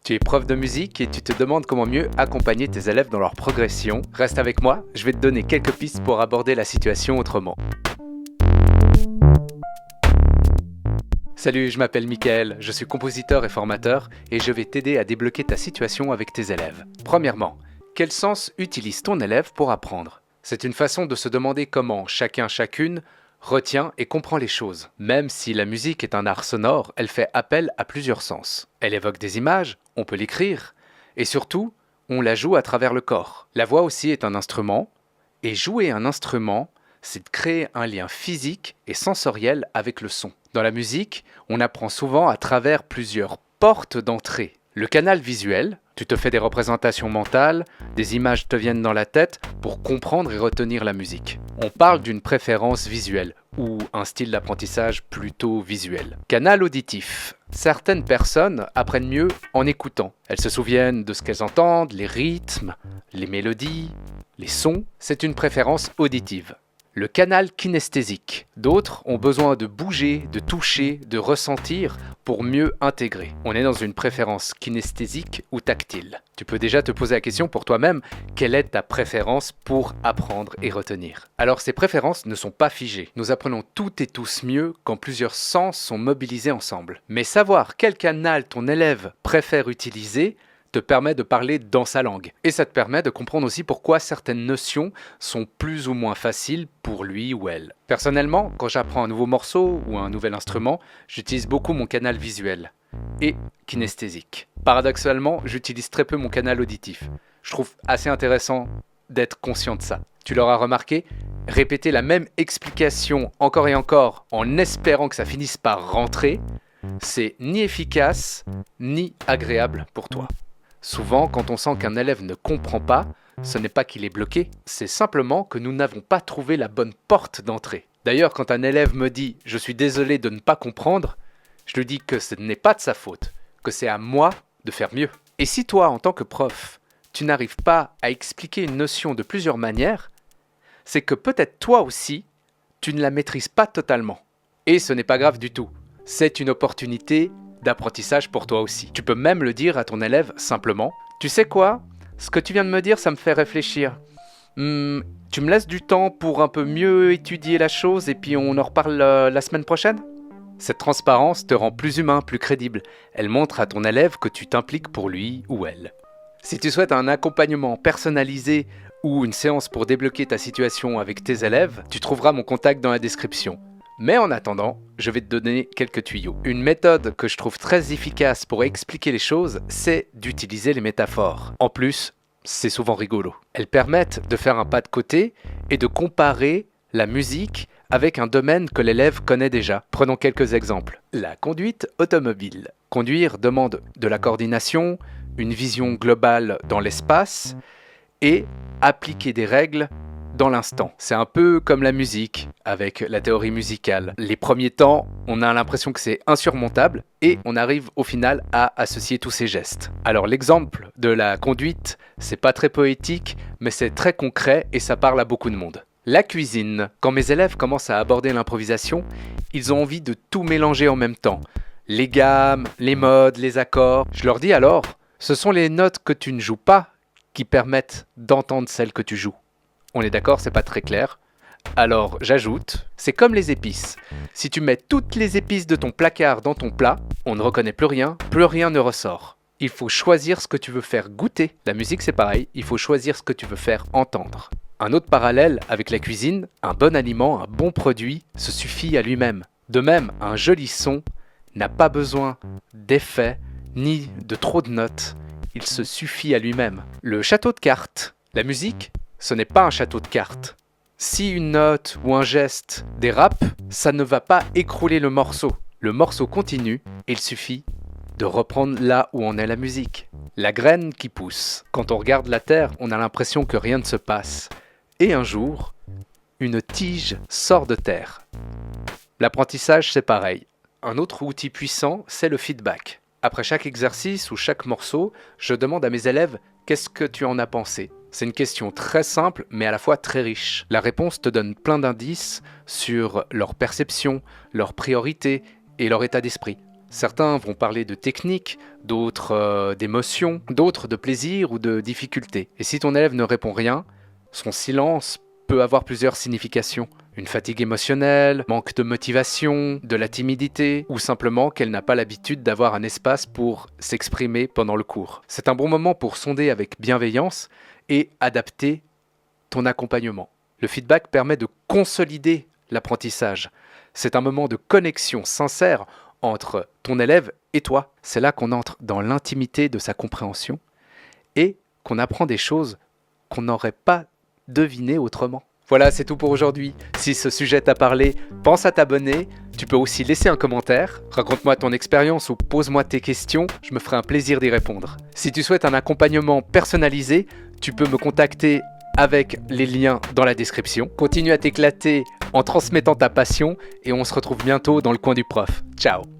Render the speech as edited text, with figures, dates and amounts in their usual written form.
Tu es prof de musique et tu te demandes comment mieux accompagner tes élèves dans leur progression. Reste avec moi, je vais te donner quelques pistes pour aborder la situation autrement. Salut, je m'appelle Mickaël, je suis compositeur et formateur et je vais t'aider à débloquer ta situation avec tes élèves. Premièrement, quel sens utilise ton élève pour apprendre ? C'est une façon de se demander comment chacune retient et comprend les choses. Même si la musique est un art sonore, elle fait appel à plusieurs sens. Elle évoque des images, on peut l'écrire, et surtout, on la joue à travers le corps. La voix aussi est un instrument, et jouer un instrument, c'est de créer un lien physique et sensoriel avec le son. Dans la musique, on apprend souvent à travers plusieurs portes d'entrée. Le canal visuel, tu te fais des représentations mentales, des images te viennent dans la tête pour comprendre et retenir la musique. On parle d'une préférence visuelle ou un style d'apprentissage plutôt visuel. Canal auditif. Certaines personnes apprennent mieux en écoutant. Elles se souviennent de ce qu'elles entendent, les rythmes, les mélodies, les sons. C'est une préférence auditive. Le canal kinesthésique. D'autres ont besoin de bouger, de toucher, de ressentir pour mieux intégrer. On est dans une préférence kinesthésique ou tactile. Tu peux déjà te poser la question pour toi-même, quelle est ta préférence pour apprendre et retenir ? Alors ces préférences ne sont pas figées. Nous apprenons toutes et tous mieux quand plusieurs sens sont mobilisés ensemble. Mais savoir quel canal ton élève préfère utiliser te permet de parler dans sa langue. Et ça te permet de comprendre aussi pourquoi certaines notions sont plus ou moins faciles pour lui ou elle. Personnellement, quand j'apprends un nouveau morceau ou un nouvel instrument, j'utilise beaucoup mon canal visuel et kinesthésique. Paradoxalement, j'utilise très peu mon canal auditif. Je trouve assez intéressant d'être conscient de ça. Tu l'auras remarqué, répéter la même explication encore et encore en espérant que ça finisse par rentrer, c'est ni efficace ni agréable pour toi. Souvent, quand on sent qu'un élève ne comprend pas, ce n'est pas qu'il est bloqué, c'est simplement que nous n'avons pas trouvé la bonne porte d'entrée. D'ailleurs, quand un élève me dit « je suis désolé de ne pas comprendre », je lui dis que ce n'est pas de sa faute, que c'est à moi de faire mieux. Et si toi, en tant que prof, tu n'arrives pas à expliquer une notion de plusieurs manières, c'est que peut-être toi aussi, tu ne la maîtrises pas totalement. Et ce n'est pas grave du tout, c'est une opportunité d'apprentissage pour toi aussi. Tu peux même le dire à ton élève simplement. Tu sais quoi ? Ce que tu viens de me dire, ça me fait réfléchir. Tu me laisses du temps pour un peu mieux étudier la chose et puis on en reparle la semaine prochaine ? Cette transparence te rend plus humain, plus crédible. Elle montre à ton élève que tu t'impliques pour lui ou elle. Si tu souhaites un accompagnement personnalisé ou une séance pour débloquer ta situation avec tes élèves, tu trouveras mon contact dans la description. Mais en attendant, je vais te donner quelques tuyaux. Une méthode que je trouve très efficace pour expliquer les choses, c'est d'utiliser les métaphores. En plus, c'est souvent rigolo. Elles permettent de faire un pas de côté et de comparer la musique avec un domaine que l'élève connaît déjà. Prenons quelques exemples. La conduite automobile. Conduire demande de la coordination, une vision globale dans l'espace et appliquer des règles dans l'instant. C'est un peu comme la musique, avec la théorie musicale. Les premiers temps, on a l'impression que c'est insurmontable et on arrive au final à associer tous ces gestes. Alors l'exemple de la conduite, c'est pas très poétique, mais c'est très concret et ça parle à beaucoup de monde. La cuisine. Quand mes élèves commencent à aborder l'improvisation, ils ont envie de tout mélanger en même temps. Les gammes, les modes, les accords. Je leur dis alors, ce sont les notes que tu ne joues pas qui permettent d'entendre celles que tu joues. On est d'accord, c'est pas très clair. Alors j'ajoute, c'est comme les épices. Si tu mets toutes les épices de ton placard dans ton plat, on ne reconnaît plus rien ne ressort. Il faut choisir ce que tu veux faire goûter. La musique c'est pareil, il faut choisir ce que tu veux faire entendre. Un autre parallèle avec la cuisine, un bon aliment, un bon produit se suffit à lui-même. De même, un joli son n'a pas besoin d'effets ni de trop de notes. Il se suffit à lui-même. Le château de cartes. La musique, ce n'est pas un château de cartes. Si une note ou un geste dérape, ça ne va pas écrouler le morceau. Le morceau continue et il suffit de reprendre là où en est la musique. La graine qui pousse. Quand on regarde la terre, on a l'impression que rien ne se passe. Et un jour, une tige sort de terre. L'apprentissage, c'est pareil. Un autre outil puissant, c'est le feedback. Après chaque exercice ou chaque morceau, je demande à mes élèves « Qu'est-ce que tu en as pensé ?» C'est une question très simple, mais à la fois très riche. La réponse te donne plein d'indices sur leur perception, leurs priorités et leur état d'esprit. Certains vont parler de technique, d'autres d'émotion, d'autres de plaisir ou de difficulté. Et si ton élève ne répond rien, son silence peut avoir plusieurs significations. Une fatigue émotionnelle, manque de motivation, de la timidité, ou simplement qu'elle n'a pas l'habitude d'avoir un espace pour s'exprimer pendant le cours. C'est un bon moment pour sonder avec bienveillance et adapter ton accompagnement. Le feedback permet de consolider l'apprentissage. C'est un moment de connexion sincère entre ton élève et toi. C'est là qu'on entre dans l'intimité de sa compréhension et qu'on apprend des choses qu'on n'aurait pas devinées autrement. Voilà, c'est tout pour aujourd'hui. Si ce sujet t'a parlé, pense à t'abonner. Tu peux aussi laisser un commentaire, raconte-moi ton expérience ou pose-moi tes questions, je me ferai un plaisir d'y répondre. Si tu souhaites un accompagnement personnalisé, tu peux me contacter avec les liens dans la description. Continue à t'éclater en transmettant ta passion et on se retrouve bientôt dans le coin du prof. Ciao!